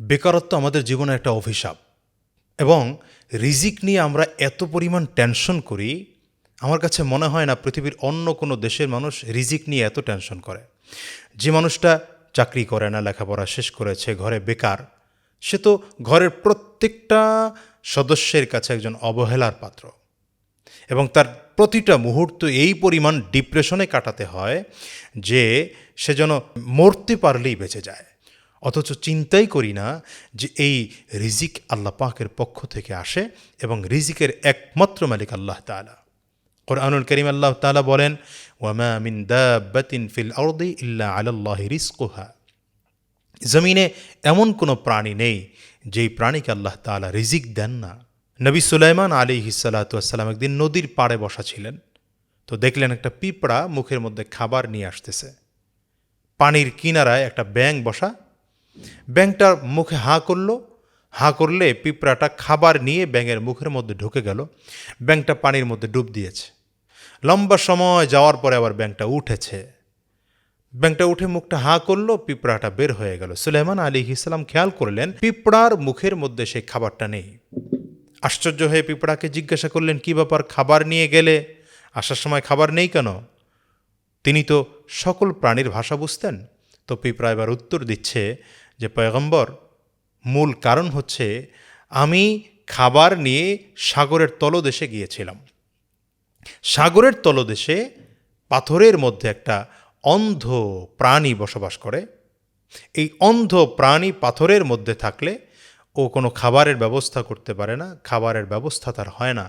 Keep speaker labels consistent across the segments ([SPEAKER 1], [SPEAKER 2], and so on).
[SPEAKER 1] বেকারত্ব আমাদের জীবনে একটা অভিশাপ এবং রিজিক নিয়ে আমরা এত পরিমাণ টেনশন করি। আমার কাছে মনে হয় না পৃথিবীর অন্য কোনো দেশের মানুষ রিজিক নিয়ে এত টেনশন করে। যে মানুষটা চাকরি করে না, লেখাপড়া শেষ করেছে, ঘরে বেকার, সে তো ঘরের প্রত্যেকটা সদস্যের কাছে একজন অবহেলার পাত্র এবং তার প্রতিটা মুহূর্ত এই পরিমাণ ডিপ্রেশনে কাটাতে হয় যে সে যেন মরতে পারলেই বেঁচে যায়। অথচ চিন্তাই করি না যে এই রিজিক আল্লাহ পাকের পক্ষ থেকে আসে এবং রিজিকের একমাত্র মালিক আল্লাহ তাআলা। কুরআনুল কারীম আল্লাহ তাআলা বলেন, ওয়ামা মিন দাব্বাতিন ফিল আরদি ইল্লা আলাল্লাহি রিজকুহা। জমিনে এমন কোনো প্রাণী নেই যেই প্রাণীকে আল্লাহ তাআলা রিজিক দেন না। নবী সুলাইমান আলাইহিস সালাতু ওয়াস সালাম একদিন নদীর পাড়ে বসা ছিলেন, তো দেখলেন একটা পিঁপড়া মুখের মধ্যে খাবার নিয়ে আসতেছে। পানির কিনারায় একটা ব্যাঙ বসা, ব্যাঙটার মুখে হাঁ করল, হাঁ করলে পিঁপড়াটা খাবার নিয়ে ব্যাঙের মুখের মধ্যে ঢুকে গেল। ব্যাঙটা পানির মধ্যে ডুব দিয়েছে। লম্বা সময় যাওয়ার পরে আবার ব্যাঙটা উঠেছে। ব্যাঙটা উঠে মুখটা হাঁ করলো, পিঁপড়াটা বের হয়ে গেল। সুলাইমান আলাইহিস সালাম খেয়াল করলেন পিঁপড়ার মুখের মধ্যে সেই খাবারটা নেই। আশ্চর্য হয়ে পিঁপড়াকে জিজ্ঞাসা করলেন, কি ব্যাপার, খাবার নিয়ে গেলে, আসার সময় খাবার নেই কেন? তিনি তো সকল প্রাণীর ভাষা বুঝতেন। তো পিঁপড়া এবার উত্তর দিচ্ছে যে, পয়গম্বর, মূল কারণ হচ্ছে আমি খাবার নিয়ে সাগরের তলদেশে গিয়েছিলাম। সাগরের তলদেশে পাথরের মধ্যে একটা অন্ধ প্রাণী বসবাস করে। এই অন্ধ প্রাণী পাথরের মধ্যে থাকলে ও কোনো খাবারের ব্যবস্থা করতে পারে না, খাবারের ব্যবস্থা তার হয় না।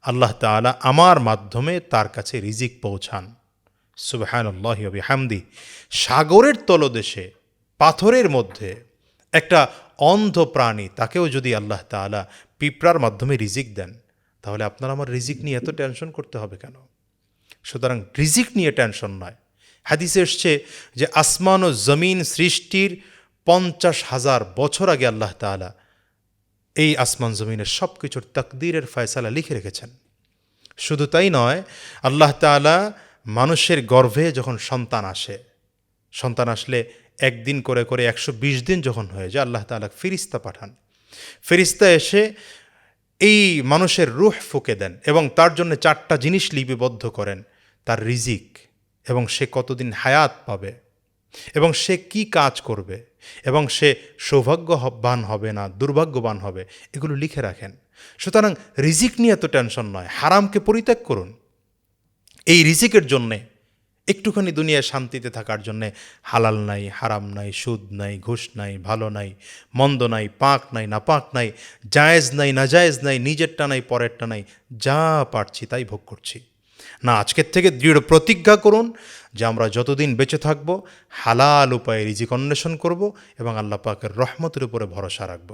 [SPEAKER 1] আল্লাহ তাআলা আমার মাধ্যমে তার কাছে রিজিক পৌঁছান। সুবহানাল্লাহি ওয়া বিহামদি। সাগরের তলদেশে পাথরের মধ্যে একটা অন্ধ প্রাণী, তাকেও যদি আল্লাহ তাআলা পিঁপড়ার মাধ্যমে রিজিক দেন, তাহলে আপনার আমার রিজিক নিয়ে এত টেনশন করতে হবে কেন? সুতরাং রিজিক নিয়ে টেনশন নয়। হাদিসে এসছে যে আসমান ও জমিন সৃষ্টির 50,000 বছর আগে আল্লাহ তাআলা এই আসমান জমিনের সব কিছুর তাকদীরের ফয়সালা লিখে রেখেছেন। শুধু তাই নয়, আল্লাহ তাআলা মানুষের গর্ভে যখন সন্তান আসে, সন্তান আসলে একদিন করে করে 120 দিন যখন হয়ে যায়, আল্লাহ তাআলা ফেরেশতা পাঠান। ফেরেশতা এসে এই মানুষের রূহ ফুঁকে দেন এবং তার জন্য 4টা জিনিস লিপিবদ্ধ করেন: তার রিজিক, এবং সে কতদিন হায়াত পাবে, এবং সে কি কাজ করবে, এবং সে সৌভাগ্যবান হবে না দুর্ভাগ্যবান হবে, এগুলো লিখে রাখেন। সুতরাং রিজিক নিয়ে এত টেনশন নয়, হারামকে পরিত্যাগ করুন। এই রিজিকের জন্যে একটুখানি দুনিয়ায় শান্তিতে থাকার জন্যে হালাল নাই, হারাম নাই, সুদ নাই, ঘুষ নাই, ভালো নাই, মন্দ নাই, পাক নাই, নাপাক নাই, জায়েজ নাই, নাজায়েজ নাই, নিজেরটা নাই, পরেরটা নাই, যা পারছি তাই ভোগ করছি। না, আজকের থেকে দৃঢ় প্রতিজ্ঞা করুন যে আমরা যতদিন বেঁচে থাকব হালাল উপায়ে রিজিক অন্বেষণ করব এবং আল্লাহ পাকের রহমতের উপরে ভরসা রাখব।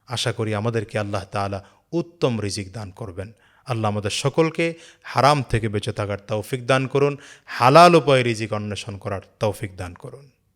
[SPEAKER 1] আশা করি আমাদেরকে আল্লাহ তাআলা উত্তম রিজিক দান করবেন। আল্লাহ আমাদের সকলকে হারাম থেকে বেঁচে থাকার তৌফিক দান করুন, হালাল উপায়ে রিজিক অন্বেষণ করার তৌফিক দান করুন।